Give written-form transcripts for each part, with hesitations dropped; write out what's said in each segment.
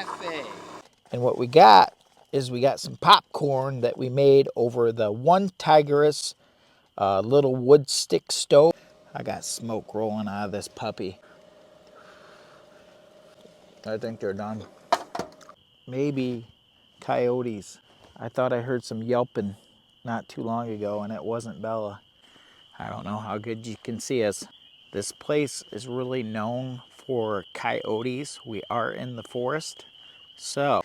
cafe. And what we got is we got some popcorn that we made over the OneTigris little wood stick stove. I got smoke rolling out of this puppy. I think they're done. Maybe coyotes. I thought I heard some yelping not too long ago and it wasn't Bella. I don't know how good you can see us. This place is really known for coyotes. We are in the forest. So,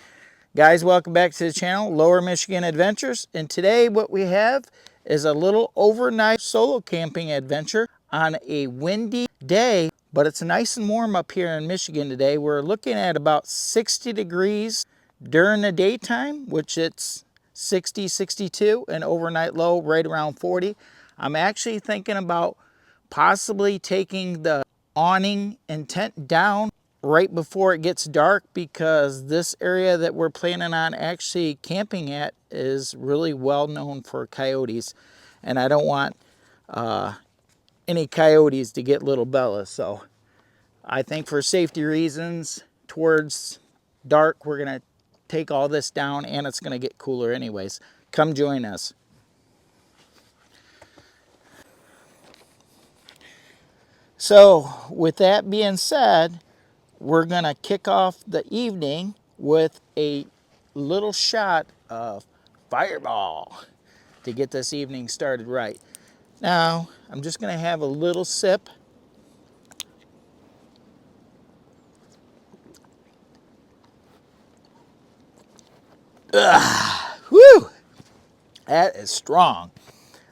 guys, welcome back to the channel, Lower Michigan Adventures. And today what we have is a little overnight solo camping adventure on a windy day. But it's nice and warm up here in Michigan today. We're looking at about 60 degrees during the daytime, which it's 60, 62, and overnight low right around 40. I'm actually thinking about possibly taking the awning and tent down right before it gets dark, because this area that we're planning on actually camping at is really well known for coyotes, and I don't want any coyotes to get little Bella. So I think for safety reasons, towards dark, we're gonna take all this down, and it's gonna get cooler anyways. Come join us. So with that being said, we're gonna kick off the evening with a little shot of Fireball to get this evening started right. Now, I'm just gonna have a little sip. Whew, that is strong.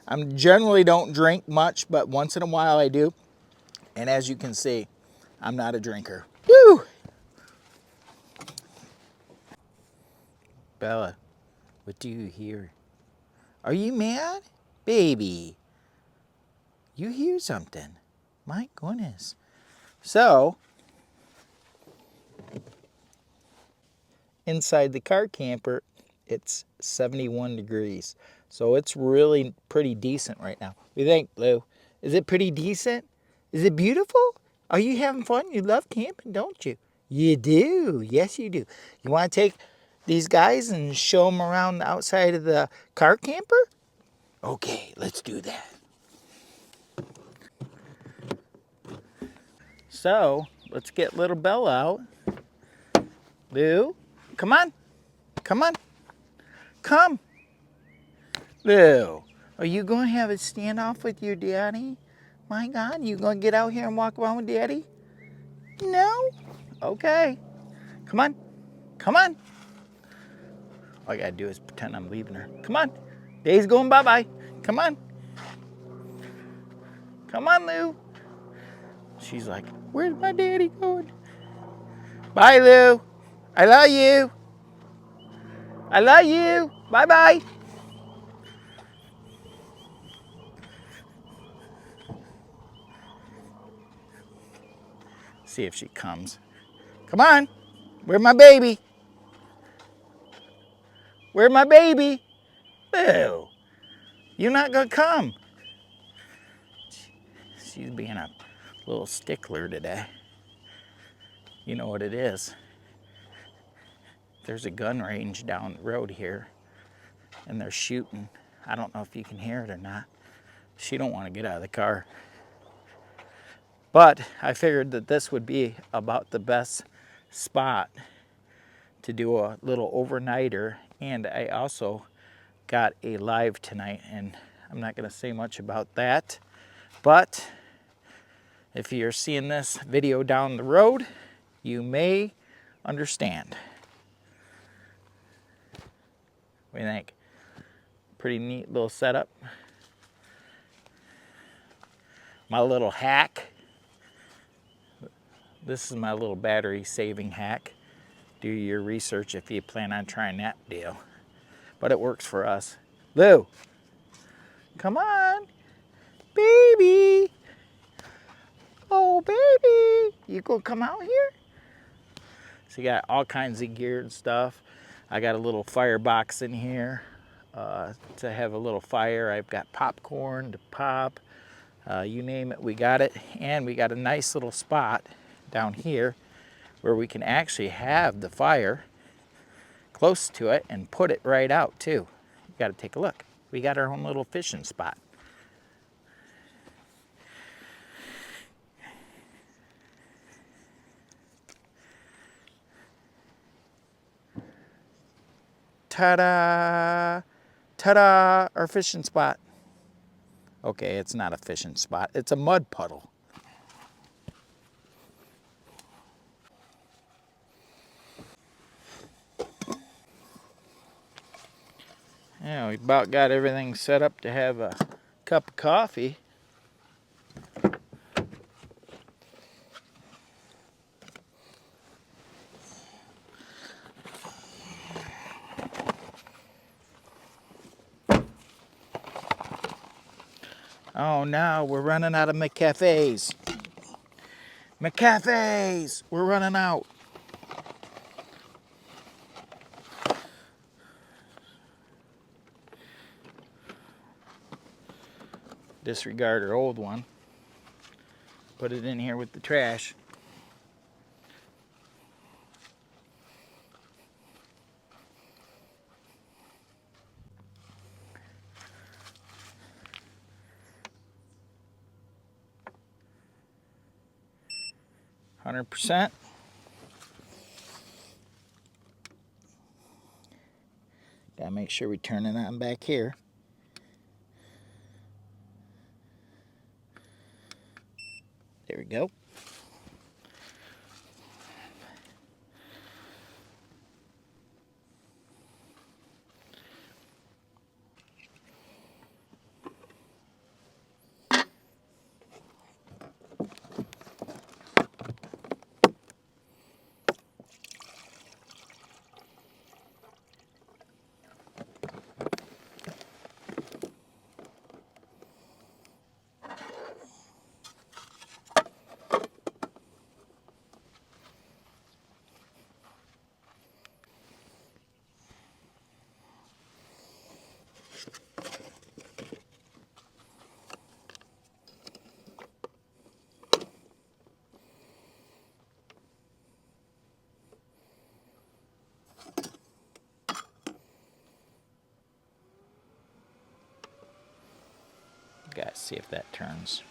I generally don't drink much, but once in a while I do. And as you can see, I'm not a drinker. Woo! Bella, what do you hear? Are you mad? Baby, you hear something. My goodness. So, inside the car camper, it's 71 degrees. So it's really pretty decent right now. What do you think, Lou? Is it pretty decent? Is it beautiful? Are you having fun? You love camping, don't you? You do. Yes, you do. You want to take these guys and show them around the outside of the car camper? Okay, let's do that. So, let's get little Bella out. Lou, come on. Come on. Come. Lou, are you going to have a standoff with your daddy? My God, you going to get out here and walk around with daddy? No? Okay. Come on. Come on. All I got to do is pretend I'm leaving her. Come on. Day's going bye-bye. Come on. Come on, Lou. She's like, where's my daddy going? Bye, Lou. I love you. I love you. Bye-bye. See if she comes. Come on. Where's my baby? Where's my baby? Lou, you're not going to come. She's being a little stickler today. You know what it is. There's a gun range down the road here, and they're shooting. I don't know if you can hear it or not. She don't want to get out of the car. But I figured that this would be about the best spot to do a little overnighter. And I also got a live tonight, and I'm not going to say much about that. But if you're seeing this video down the road, you may understand. What do you think? Pretty neat little setup. My little hack. This is my little battery saving hack. Do your research if you plan on trying that deal. But it works for us. Lou, come on, baby. Oh, baby, you gonna come out here? So you got all kinds of gear and stuff. I got a little firebox in here to have a little fire. I've got popcorn to pop. You name it, we got it. And we got a nice little spot down here where we can actually have the fire close to it and put it right out too. You got to take a look. We got our own little fishing spot. Ta-da! Ta-da! Our fishing spot. Okay, it's not a fishing spot. It's a mud puddle. Yeah, we about got everything set up to have a cup of coffee. Oh, now we're running out of McCafes. McCafes! We're running out. Disregard our old one. Put it in here with the trash. %. Gotta make sure we turn it on back here. There we go. Gotta see if that turns.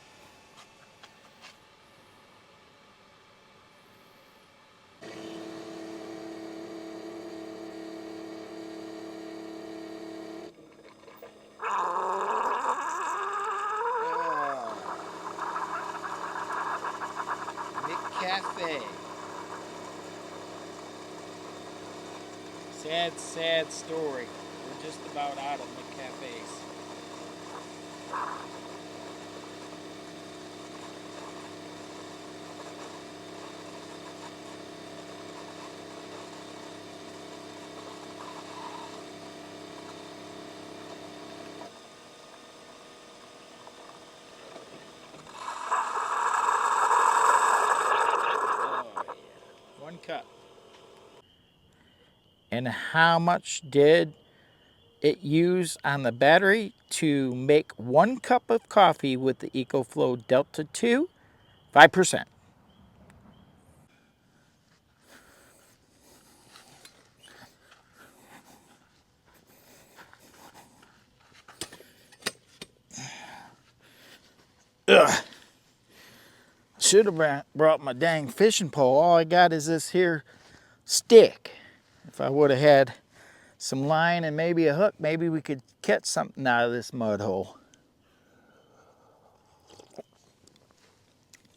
Cafe. Sad, sad story. We're just about out of McCafes. One cup. And how much did it use on the battery to make 1 cup of coffee with the EcoFlow Delta 2? 5%. Ugh. Should have brought my dang fishing pole. All I got is this here stick. If I would have had some line and maybe a hook, maybe we could catch something out of this mud hole.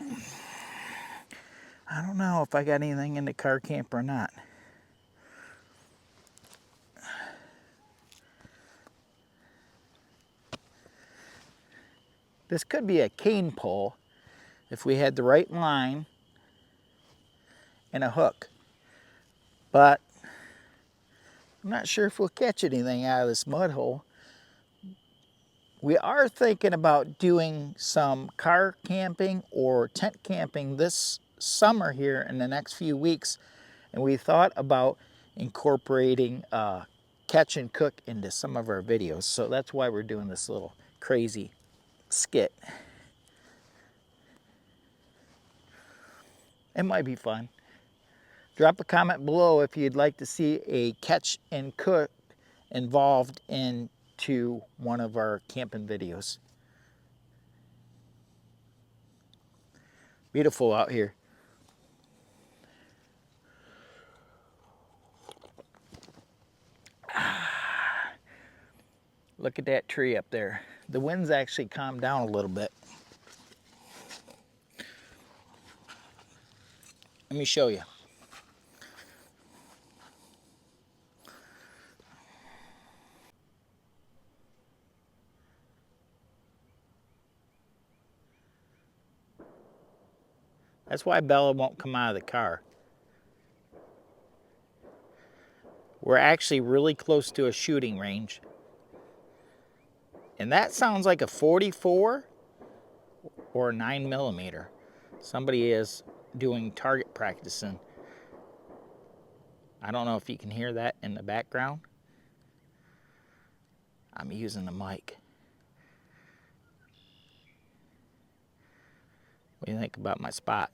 I don't know if I got anything in the car camp or not. This could be a cane pole if we had the right line and a hook. But I'm not sure if we'll catch anything out of this mud hole. We are thinking about doing some car camping or tent camping this summer here in the next few weeks. And we thought about incorporating catch and cook into some of our videos. So that's why we're doing this little crazy skit. It might be fun. Drop a comment below if you'd like to see a catch and cook involved into one of our camping videos. Beautiful out here. Look at that tree up there. The wind's actually calmed down a little bit. Let me show you. That's why Bella won't come out of the car. We're actually really close to a shooting range. And that sounds like a 44 or a 9mm. Somebody is doing target practicing. I don't know if you can hear that in the background. I'm using the mic. What do you think about my spot?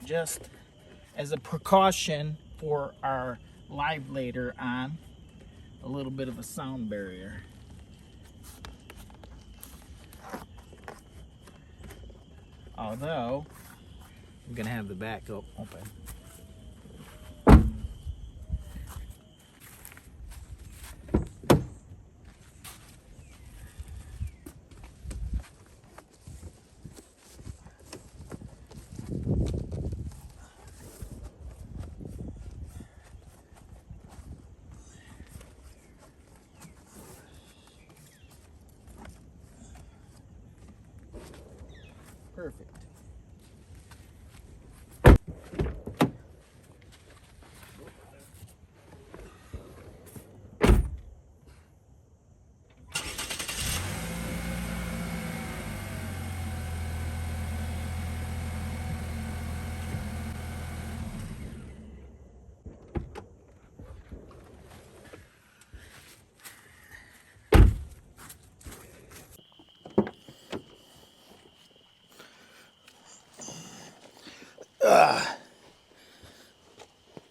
Just as a precaution for our live later on, a little bit of a sound barrier. Although, I'm gonna have the back open. Perfect.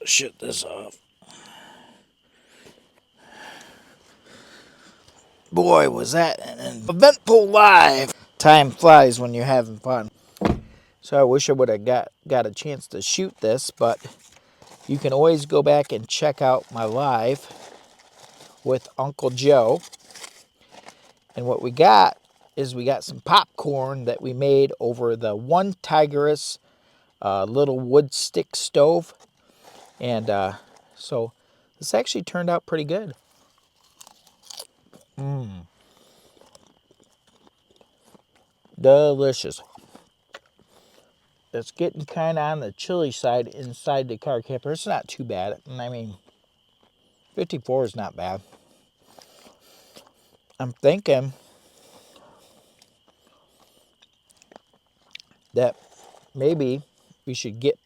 Shut this off. Boy, was that an eventful live. Time flies when you're having fun. So I wish I would have got a chance to shoot this, but you can always go back and check out my live with Uncle Joe. And what we got is we got some popcorn that we made over the OneTigris little wood stick stove. And so this actually turned out pretty good. Delicious. It's getting kind of on the chilly side inside the car camper. It's not too bad. I mean, 54 is not bad. I'm thinking that maybe we should get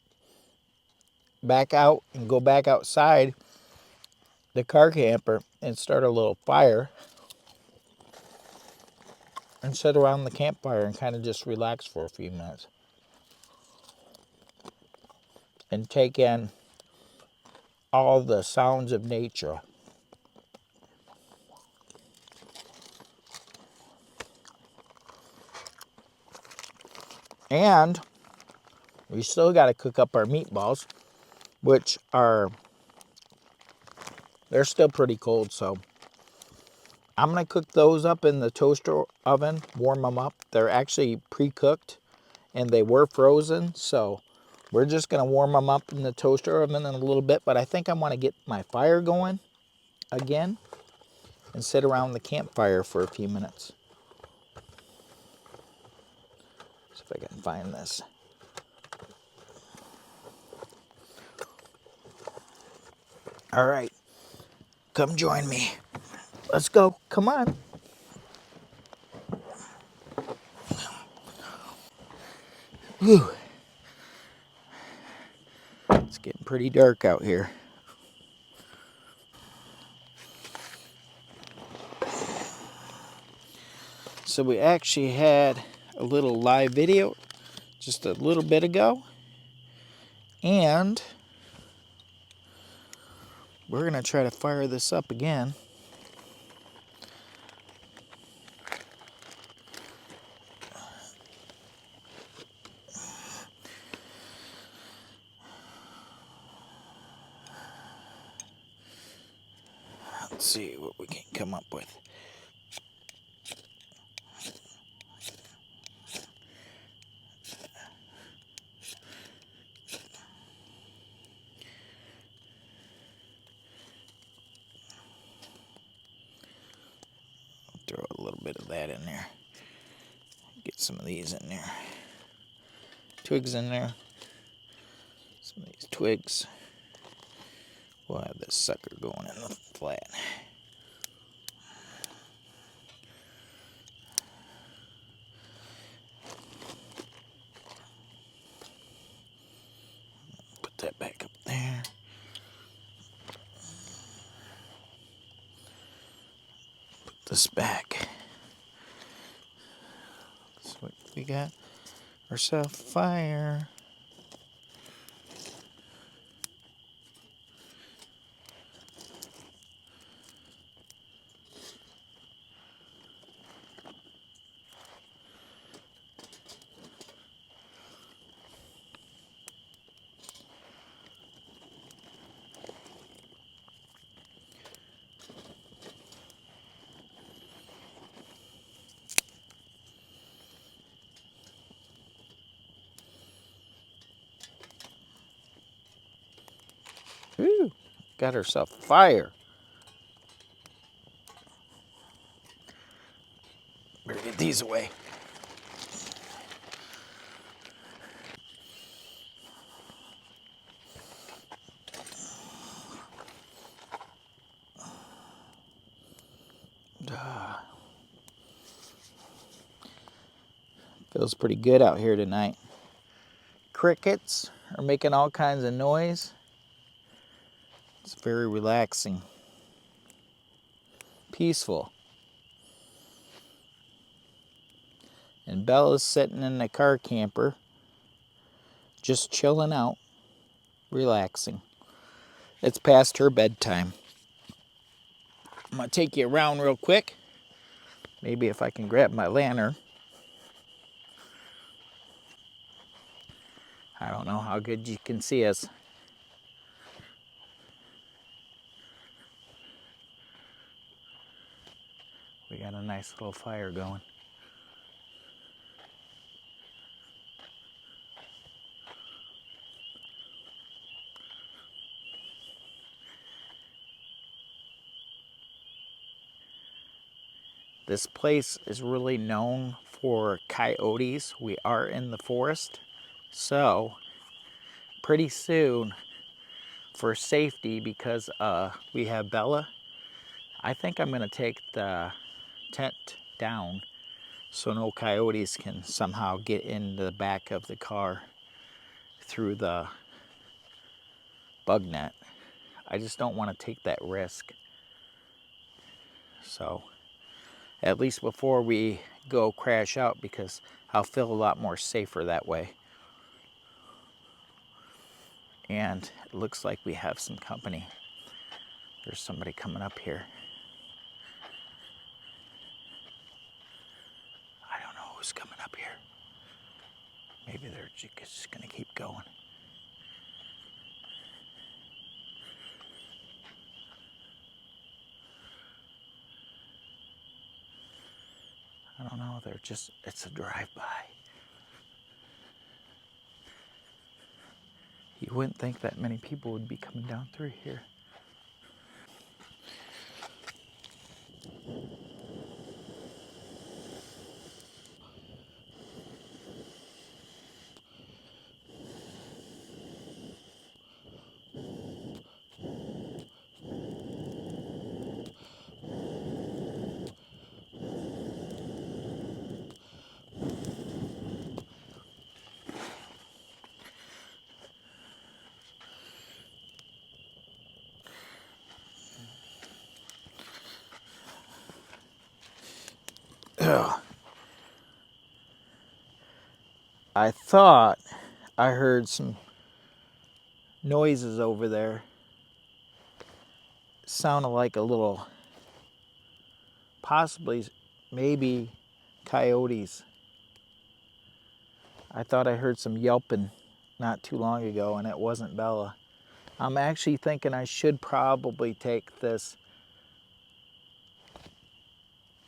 back out and go back outside the car camper and start a little fire and sit around the campfire and kind of just relax for a few minutes and take in all the sounds of nature. And we still got to cook up our meatballs, which they're still pretty cold, so I'm going to cook those up in the toaster oven, warm them up. They're actually pre-cooked and they were frozen, so we're just going to warm them up in the toaster oven in a little bit, but I think I want to get my fire going again and sit around the campfire for a few minutes. See if I can find this. All right, come join me. Let's go. Come on. Whew. It's getting pretty dark out here. So we actually had a little live video just a little bit ago. And we're going to try to fire this up again. Let's see what we can come up with. Throw a little bit of that in there. Get some of these in there. Twigs in there. Some of these twigs. We'll have this sucker going in the flat. Put that back up there. Put this back. So we got ourselves fire. Woo! Got herself fire. Better get these away. Feels pretty good out here tonight. Crickets are making all kinds of noise. It's very relaxing. Peaceful. And Bella's sitting in the car camper, just chilling out, relaxing. It's past her bedtime. I'm gonna take you around real quick. Maybe if I can grab my lantern. I don't know how good you can see us. We got a nice little fire going. This place is really known for coyotes. We are in the forest, so pretty soon, for safety, because we have Bella, I think I'm gonna take the tent down so no coyotes can somehow get into the back of the car through the bug net. I just don't want to take that risk. So at least before we go crash out, because I'll feel a lot more safer that way. And it looks like we have some company. There's somebody coming up here. I don't know who's coming up here. Maybe they're just gonna keep going. I don't know, it's a drive-by. You wouldn't think that many people would be coming down through here. I thought I heard some noises over there. Sounded like a little, possibly, maybe coyotes. I thought I heard some yelping not too long ago, and it wasn't Bella. I'm actually thinking I should probably take this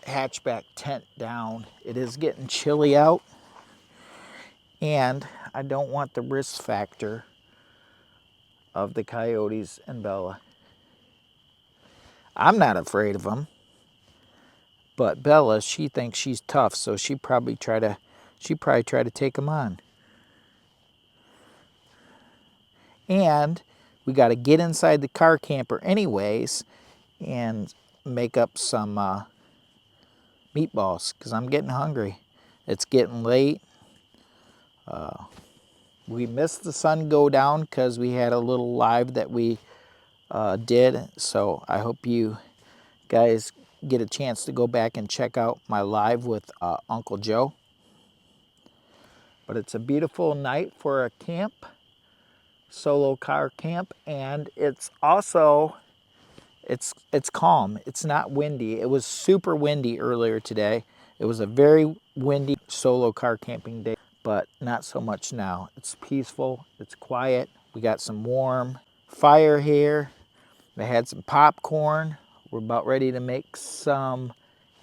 hatchback tent down. It is getting chilly out, and I don't want the risk factor of the coyotes and Bella. I'm not afraid of them, but Bella, she thinks she's tough, so she'd probably try to take them on. And we got to get inside the car camper anyways and make up some meatballs, because I'm getting hungry. It's getting late. We missed the sun go down because we had a little live that we did. So I hope you guys get a chance to go back and check out my live with Uncle Joe. But it's a beautiful night for a camp, solo car camp, and it's also, it's calm. It's not windy. It was super windy earlier today. It was a very windy solo car camping day, but not so much now. It's peaceful, it's quiet. We got some warm fire here. I had some popcorn. We're about ready to make some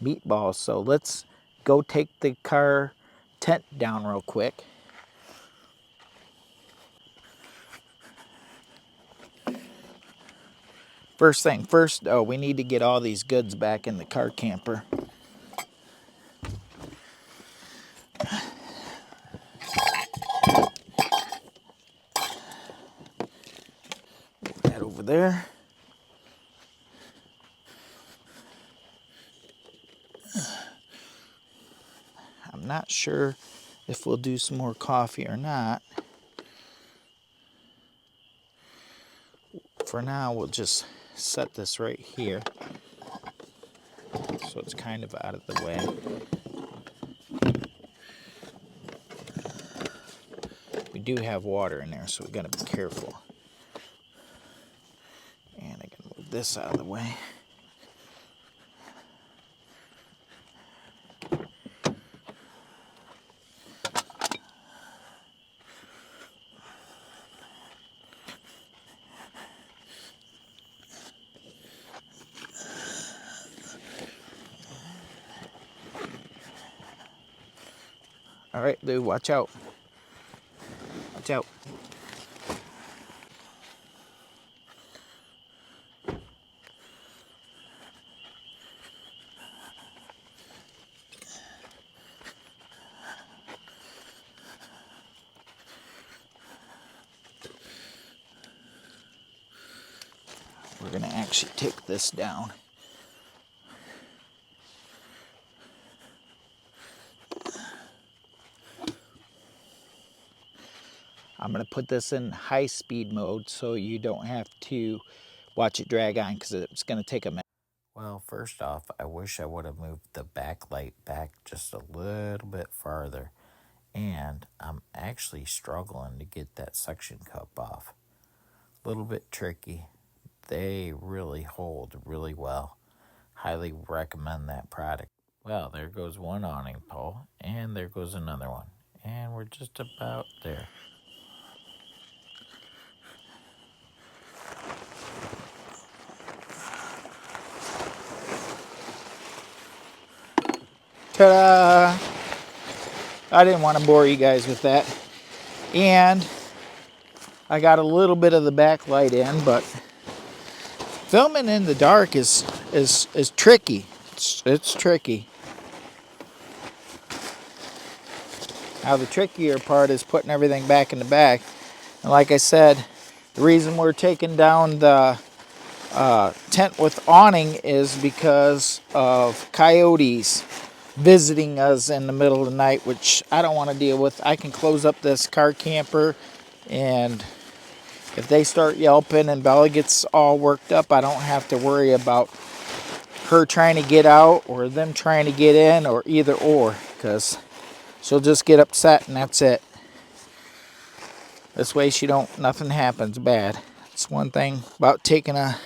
meatballs. So let's go take the car tent down real quick. First thing first, though, we need to get all these goods back in the car camper. Put that over there. I'm not sure if we'll do some more coffee or not. For now, we'll just set this right here so it's kind of out of the way. We do have water in there, so we gotta be careful. And I can move this out of the way. All right, Lou, watch out. Watch out. We're gonna actually take this down. I'm gonna put this in high speed mode so you don't have to watch it drag on, because it's gonna take a minute. Well, first off, I wish I would have moved the backlight back just a little bit farther. And I'm actually struggling to get that suction cup off. A little bit tricky. They really hold really well. Highly recommend that product. Well, there goes one awning pole, and there goes another one. And we're just about there. Ta-da! I didn't want to bore you guys with that. And I got a little bit of the backlight in, but filming in the dark is tricky. It's tricky. Now the trickier part is putting everything back in the bag. And like I said, the reason we're taking down the tent with awning is because of coyotes visiting us in the middle of the night, which I don't want to deal with. I can close up this car camper, and if they start yelping and Bella gets all worked up, I don't have to worry about her trying to get out or them trying to get in, or either or, because she'll just get upset and that's it. This way nothing happens bad. It's one thing about taking a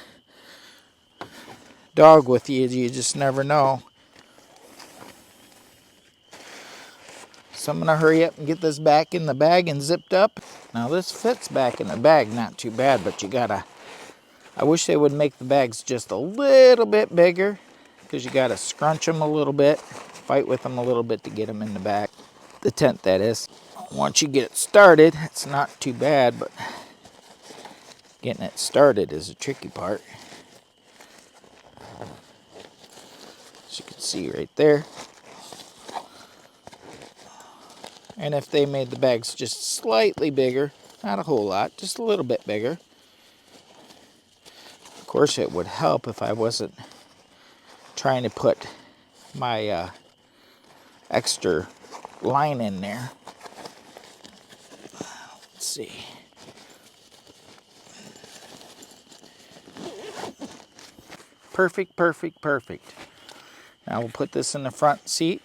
dog with you, you just never know. So I'm gonna hurry up and get this back in the bag and zipped up. Now this fits back in the bag, not too bad, but I wish they would make the bags just a little bit bigger, because you gotta scrunch them a little bit, fight with them a little bit to get them in the back. The tent, that is. Once you get it started, it's not too bad, but getting it started is a tricky part. As you can see right there. And if they made the bags just slightly bigger, not a whole lot, just a little bit bigger. Of course, it would help if I wasn't trying to put my extra line in there. Let's see. Perfect, perfect, perfect. Now we'll put this in the front seat.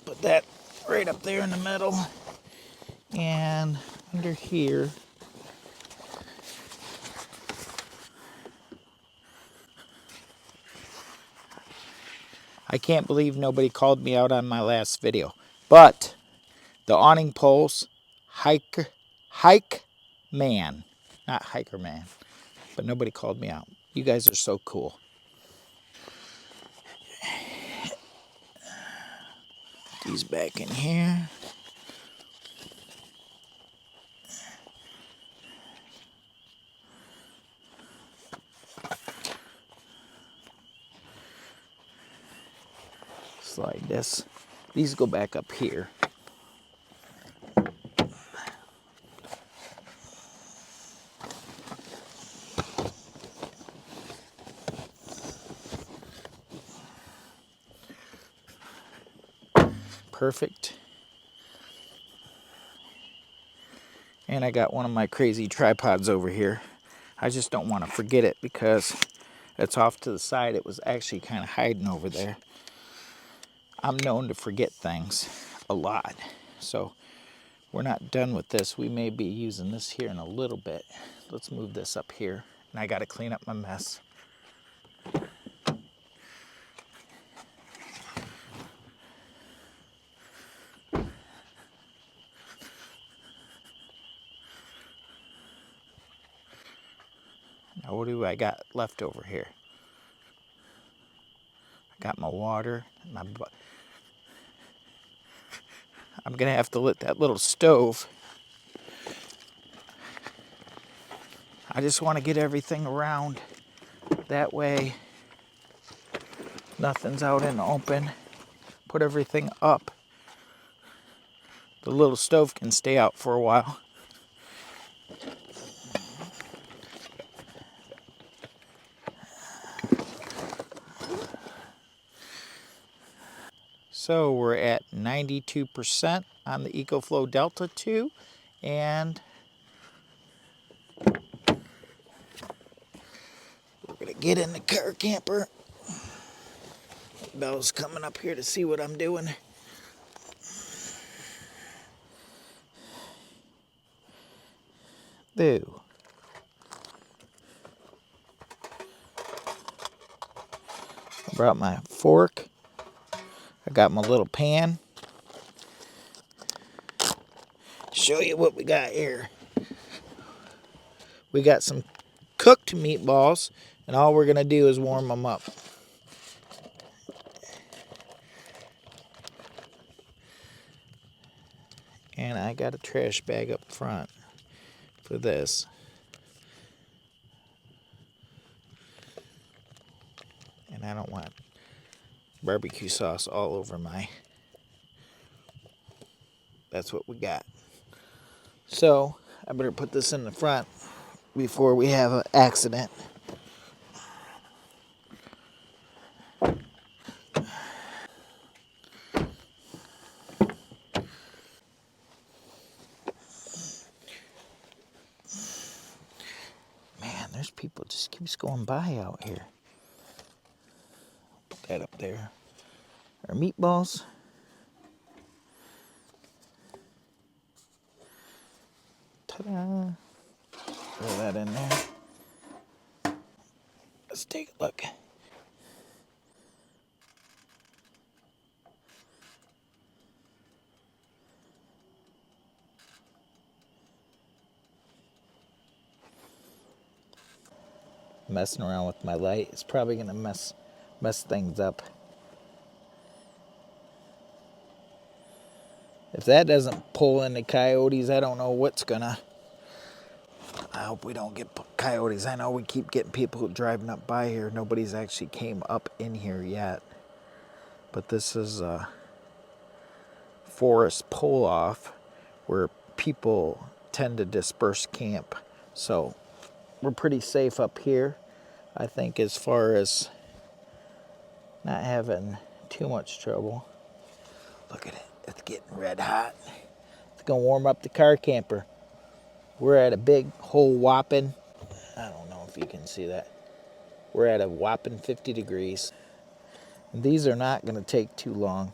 Put that right up there in the middle. And under here, I can't believe nobody called me out on my last video. But the awning poles, hike man, not hiker man, but nobody called me out. You guys are so cool. These back in here. Slide this. These go back up here. Perfect. And I got one of my crazy tripods over here. I just don't want to forget it because it's off to the side. It was actually kind of hiding over there. I'm known to forget things a lot. So we're not done with this. We may be using this here in a little bit. Let's move this up here. And I got to clean up my mess. Now what do I got left over here? I got my water. I'm going to have to lit that little stove. I just want to get everything around. That way, nothing's out in the open. Put everything up. The little stove can stay out for a while. So we're at 92% on the EcoFlow Delta 2, and we're gonna get in the car camper. Bella's coming up here to see what I'm doing. Boo. I brought my fork. I got my little pan. Show you what we got here. We got some cooked meatballs, and all we're gonna do is warm them up. And I got a trash bag up front for this. And I don't want barbecue sauce all over my... That's what we got. So I better put this in the front before we have an accident. There's people just keeps going by out here. Put that up there. Our meatballs. Ta-da! Throw that in there. Let's take a look. Messing around with my light. It's probably gonna mess things up. If that doesn't pull in the coyotes, I don't know what's gonna. I hope we don't get coyotes. I know we keep getting people driving up by here. Nobody's actually came up in here yet. But this is a forest pull-off where people tend to disperse camp. So we're pretty safe up here, I think, as far as not having too much trouble. Look at it. It's getting red hot. It's going to warm up the car camper. We're at a big whole whopping, I don't know if you can see that. We're at a whopping 50 degrees. And these are not going to take too long.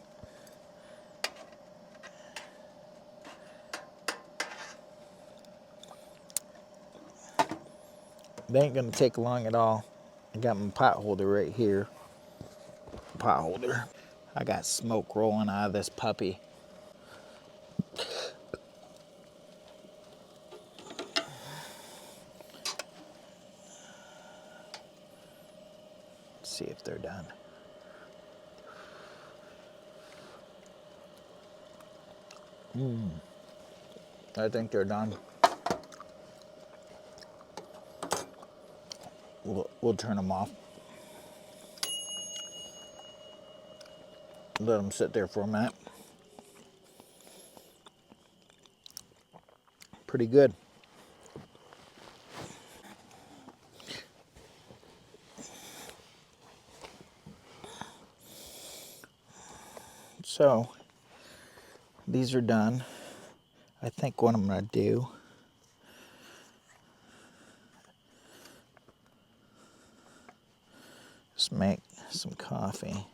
They ain't going to take long at all. I got my pot holder right here. Pot holder. I got smoke rolling out of this puppy. Let's see if they're done. I think they're done. We'll turn them off. Let them sit there for a minute. Pretty good. So, these are done. I think what I'm going to do is make some coffee.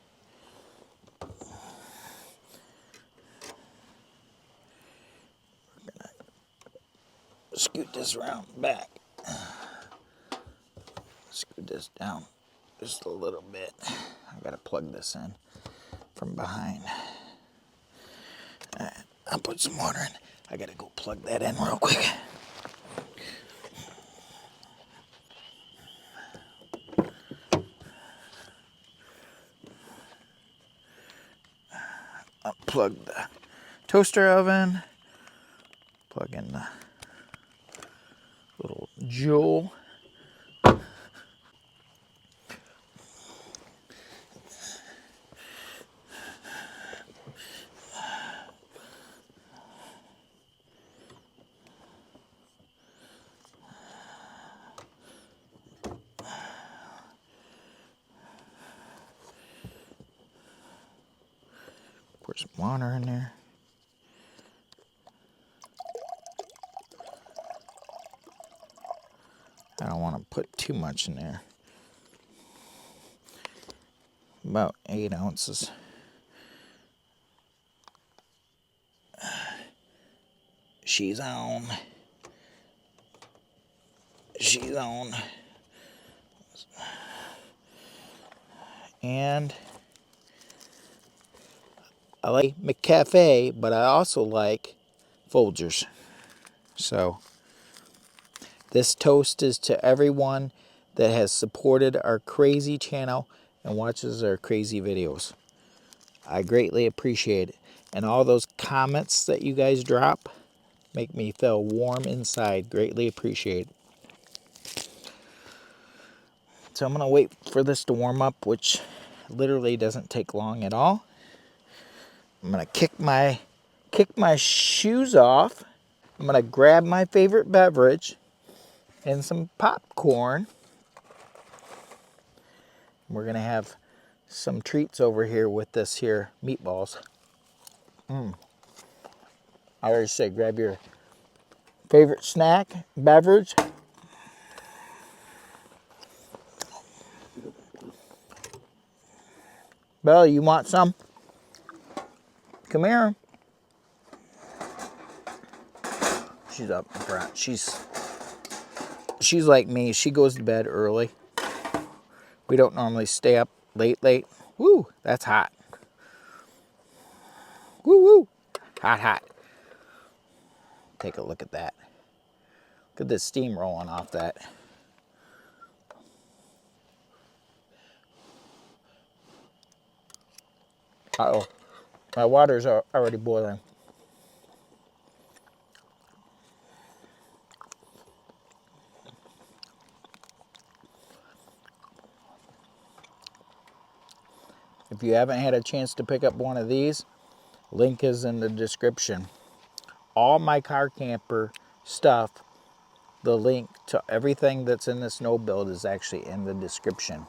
We're going to scoot this around back. Scoot this down just a little bit. I got to plug this in from behind. I'll put some water in. I got to go plug that in real quick. Unplug the toaster oven. Plug in the little jewel. Pour some water in there. I don't want to put too much in there. About 8 ounces. She's on. She's on. And I like McCafe, but I also like Folgers. So this toast is to everyone that has supported our crazy channel and watches our crazy videos. I greatly appreciate it. And all those comments that you guys drop make me feel warm inside. Greatly appreciate it. So I'm going to wait for this to warm up, which literally doesn't take long at all. I'm going to kick my shoes off. I'm going to grab my favorite beverage and some popcorn. We're going to have some treats over here with this here meatballs. I already said grab your favorite snack, beverage. Bella, you want some? Come here. She's up in front. She's like me. She goes to bed early. We don't normally stay up late. Woo, that's hot. Woo, woo. Hot. Take a look at that. Look at the steam rolling off that. Uh-oh. My water's already boiling. If you haven't had a chance to pick up one of these, link is in the description. All my car camper stuff, the link to everything that's in the snow build is actually in the description.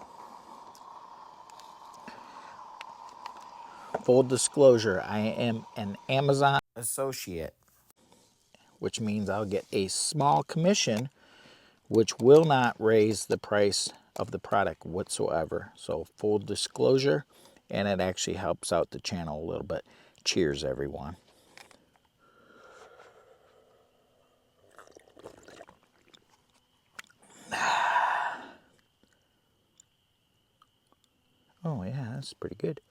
Full disclosure, I am an Amazon associate, which means I'll get a small commission, which will not raise the price of the product whatsoever. So full disclosure, and it actually helps out the channel a little bit. Cheers, everyone. Oh yeah, that's pretty good.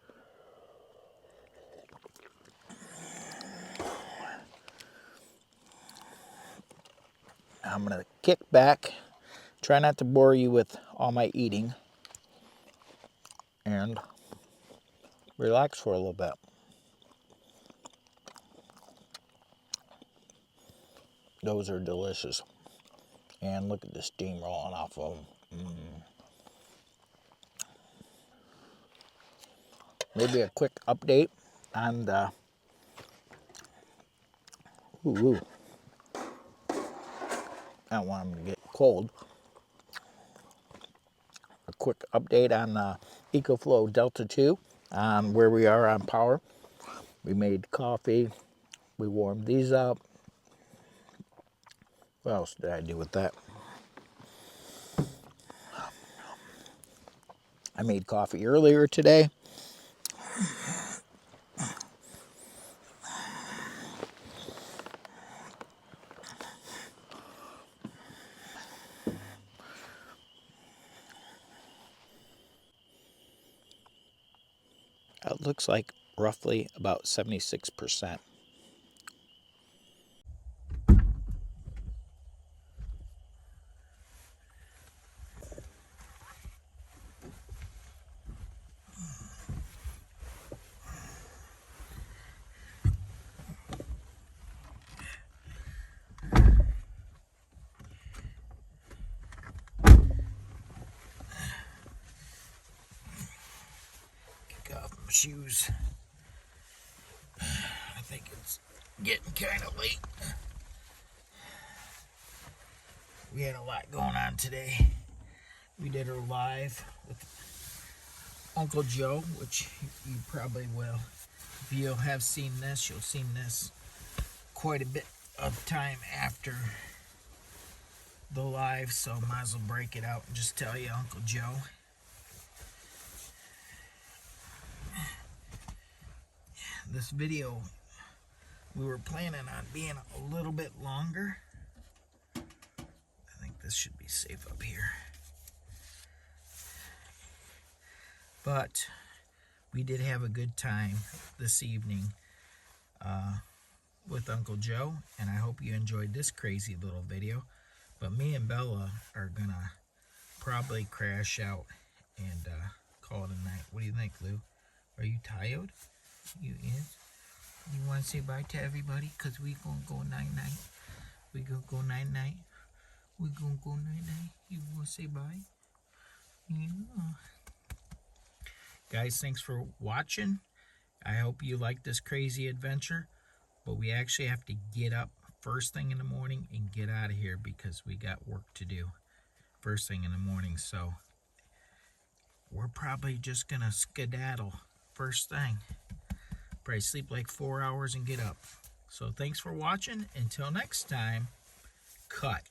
I'm gonna kick back, try not to bore you with all my eating, and relax for a little bit. Those are delicious. And look at the steam rolling off of them. Maybe a quick update on the... Ooh. I don't want them to get cold. A quick update on the EcoFlow Delta 2, on where we are on power. We made coffee. We warmed these up. What else did I do with that? I made coffee earlier today. It looks like roughly about 76%. Kick off my shoes. I think it's getting kind of late. We had a lot going on today. We did our live with Uncle Joe, which you probably will. If you have seen this, you'll seen this quite a bit of time after the live, so might as well break it out and just tell you Uncle Joe. This video, we were planning on being a little bit longer. I think this should be safe up here. But we did have a good time this evening with Uncle Joe, and I hope you enjoyed this crazy little video. But me and Bella are gonna probably crash out and call it a night. What do you think, Lou? Are you tired? You is? You want to say bye to everybody? Because we gonna go night-night. We gonna go night-night. We gonna go night-night. You want to say bye? Yeah. Guys, thanks for watching. I hope you like this crazy adventure. But we actually have to get up first thing in the morning and get out of here because we got work to do first thing in the morning. So we're probably just going to skedaddle first thing. Probably sleep like 4 hours and get up. So thanks for watching. Until next time, cut.